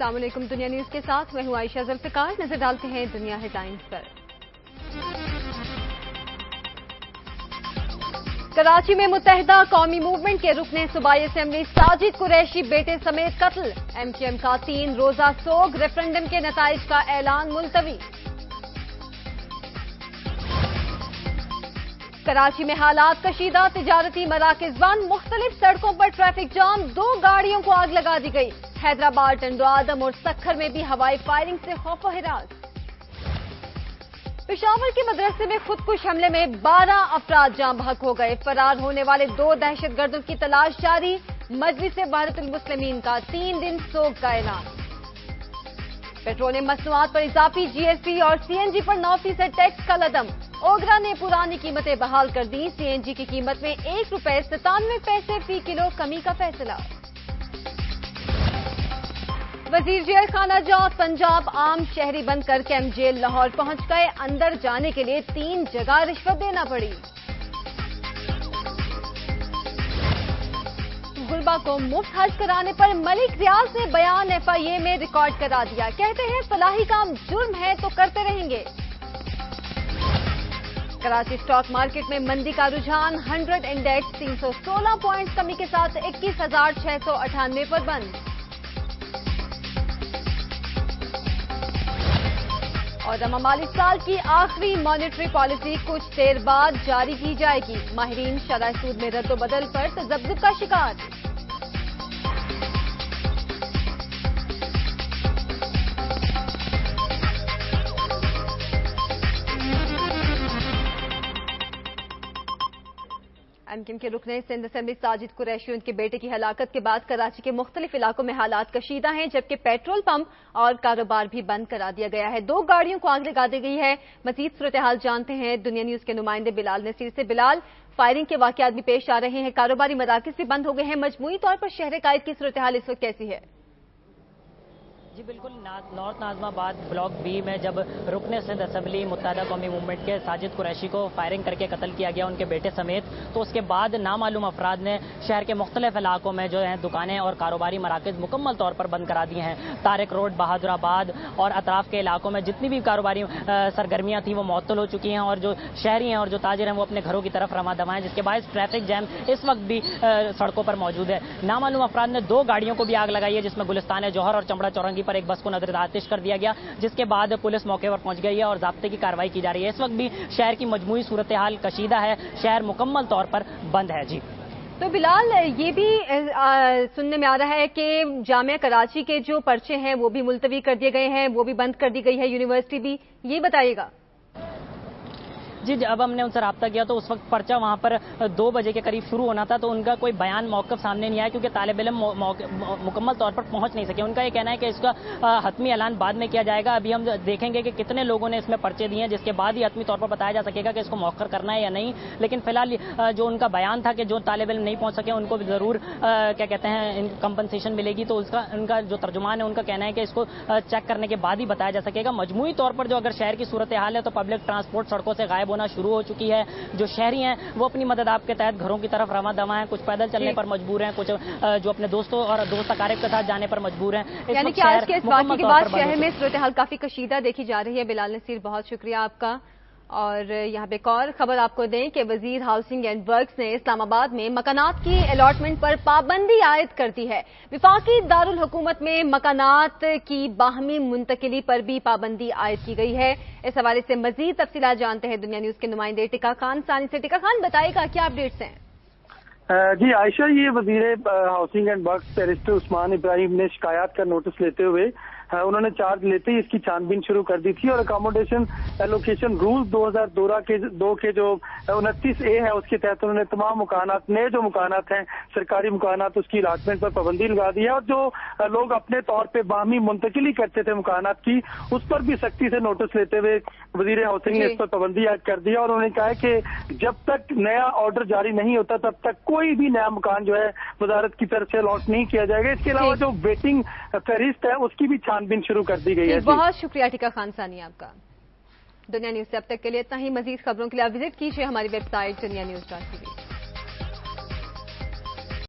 अस्सलाम वालेकुम। दुनिया न्यूज के साथ मैं हूं आयशा जुल्फिकार। नजर डालते हैं दुनिया हेडलाइंस पर। कराची में मुत्तहिदा कौमी मूवमेंट के रुकने सूबाई असेंबली साजिद कुरैशी बेटे समेत कत्ल। एमक्यूएम का 3 रोजा सोग, रेफरेंडम के नताइज का ऐलान मुलतवी। कराची में हालात कशीदा, तिजारती मराकज बंद, मुख्तलिफ सड़कों पर ट्रैफिक जाम, 2 गाड़ियों को आग लगा दी गई। हैदराबाद, टंडो आदम और सखर में भी हवाई फायरिंग से खौफ हिरास। पेशावर के मदरसे में खुदकुश हमले में 12 अफराद जाँ बहक हो गए। फरार होने वाले 2 दहशतगर्दों की तलाश जारी। मजलिस वहदतुल मुस्लिमीन का 3 दिन सोग का ऐलान। पेट्रोलियम मसनूआत पर इजाफी जीएसटी और सीएनजी पर 9% टैक्स का लदम। ओगरा ने पुरानी कीमतें बहाल कर दी। सीएनजी की कीमत में ₹1.97 फी किलो कमी का फैसला। वजीर जेल खाना जात पंजाब आम शहरी बंद करके एम जेल लाहौर पहुंच गए। अंदर जाने के लिए 3 जगह रिश्वत देना पड़ी। गुलबा को मुफ्त हज कराने पर मलिक रियाज ने बयान एफआईए में रिकॉर्ड करा दिया। कहते हैं फलाही काम जुर्म है तो करते रहेंगे। कराची स्टॉक मार्केट में मंदी का रुझान। 100 इंडेक्स 316 पॉइंट्स कमी के साथ 21,698 पर बंद। और माली साल की आखिरी मॉनेटरी पॉलिसी कुछ देर बाद जारी की जाएगी। माहिरीन शरह सूद में रद्दोबदल पर तजब्जुब का शिकार। एमक्यूएम के रुकने सिंध असेंबली साजिद कुरैशी उनके बेटे की हलाकत के बाद कराची के मुख्तलिफ इलाकों में हालात कशीदा हैं, जबकि पेट्रोल पंप और कारोबार भी बंद करा दिया गया है। 2 गाड़ियों को आग लगा दी गई है। मजीद सूरत हाल जानते हैं दुनिया न्यूज के नुमाइंदे बिलाल नसीर से। बिलाल, फायरिंग के वाकयात भी पेश आ रहे हैं, कारोबारी मराकज भी बंद हो गए हैं। मजमूई तौर पर शहर कायद की सूरत हाल इस वक्त कैसी है? जी बिल्कुल, नॉर्थ नाजमाबाद ब्लॉक बी में जब रुकने सिंध असेंबली मुत्तहिदा कौमी मूवमेंट के साजिद कुरैशी को फायरिंग करके कत्ल किया गया, उनके बेटे समेत, तो उसके बाद नामालूम अफराद ने शहर के मुख्तलिफ इलाकों में जो हैं दुकानें और कारोबारी मराकज मुकम्मल तौर पर बंद करा दिए हैं। तारिक रोड, बहादुराबाद और अतराफ के इलाकों में जितनी भी कारोबारी सरगर्मियाँ थी वो मुअत्तल हो चुकी हैं और जो शहरी हैं और जो ताजिर हैं वो अपने घरों की तरफ रवा दवा हैं, जिसके बायस ट्रैफिक जैम इस वक्त भी सड़कों पर मौजूद है। नामालूम अफराद ने 2 गाड़ियों को भी आग लगाई है, जिसमें गुलिस्तान जौहर और चमड़ा चौरंगी पर एक बस को नजर आतिश कर दिया गया, जिसके बाद पुलिस मौके पर पहुंच गई है और जाब्ते की कार्रवाई की जा रही है। इस वक्त भी शहर की मजमूई सूरत हाल कशीदा है, शहर मुकम्मल तौर पर बंद है। जी तो बिलाल, ये भी सुनने में आ रहा है कि जामिया कराची के जो पर्चे हैं वो भी मुलतवी कर दिए गए हैं, वो भी बंद कर दी गई है, यूनिवर्सिटी भी, ये बताइएगा। जी अब हमने उनसे रब्ता किया तो उस वक्त पर्चा वहाँ पर 2 बजे के करीब शुरू होना था, तो उनका कोई बयान मौक़िफ़ सामने नहीं आया क्योंकि तालिब इल्म मुकम्मल तौर पर पहुँच नहीं सके। उनका ये कहना है कि इसका हतमी ऐलान बाद में किया जाएगा। अभी हम देखेंगे कि कितने लोगों ने इसमें पर्चे दिए हैं, जिसके बाद ही हतमी तौर पर बताया जा सकेगा कि इसको मौखर करना है या नहीं। लेकिन फिलहाल जो उनका बयान था कि जो तालिब इल्म नहीं पहुँच सके उनको ज़रूर क्या कहते हैं कंपनसेशन मिलेगी, तो उसका उनका जो तर्जुमान है उनका कहना है कि इसको चेक करने के बाद ही बताया जा सकेगा। मजमूई तौर पर जो अगर शहर की सूरत हाल है तो पब्लिक ट्रांसपोर्ट सड़कों से गायब होना शुरू हो चुकी है। जो शहरी हैं वो अपनी मदद आप के तहत घरों की तरफ रवा दवा हैं, कुछ पैदल चलने पर मजबूर हैं, कुछ जो अपने दोस्तों और दोस्त अकारिब के साथ जाने पर मजबूर हैं। यानी कि आज के इस वाक़ये के बाद शहर में सूरत हाल काफी कशीदा देखी जा रही है। बिलाल नसीर, बहुत शुक्रिया आपका। और यहाँ पे एक और खबर आपको दें कि वजीर हाउसिंग एंड वर्क्स ने इस्लामाबाद में मकानात की अलॉटमेंट पर पाबंदी आयद कर दी है। विफाकी दारुल हुकूमत में मकानात की बाहमी मुंतकिली पर भी पाबंदी आयद की गई है। इस हवाले से मजीद तफसीलात जानते हैं दुनिया न्यूज के नुमाइंदे टिका खान सानी से। टिका खान, बताइएगा क्या अपडेट्स हैं? जी आयशा, ये वजीर housing and works barrister Usman Ibrahim ने शिकायत का नोटिस लेते हुए उन्होंने चार्ज लेते ही इसकी छानबीन शुरू कर दी थी और अकोमोडेशन एलोकेशन रूल 2002 के जो 29A है उसके तहत उन्होंने तमाम मकानात, नए जो मकानात हैं सरकारी मकानात, उसकी अलॉटमेंट पर पाबंदी लगा दी है और जो लोग अपने तौर पे बाहमी मुंतकिली करते थे मकानात की, उस पर भी सख्ती से नोटिस लेते हुए वजीर हाउसिंग ने इस पर पाबंदी आयद कर दी है और उन्होंने कहा है कि जब तक नया ऑर्डर जारी नहीं होता तब तक कोई भी नया मकान जो है वजारत की तरफ से अलॉट नहीं किया जाएगा। इसके अलावा जो वेटिंग फहरिस्त है उसकी भी छानबीन शुरू कर दी गई है। बहुत शुक्रिया टिका खान सानी आपका। दुनिया न्यूज से अब तक के लिए इतना ही। मजीद खबरों के लिए आप विजिट कीजिए हमारी वेबसाइट dunianews.tv।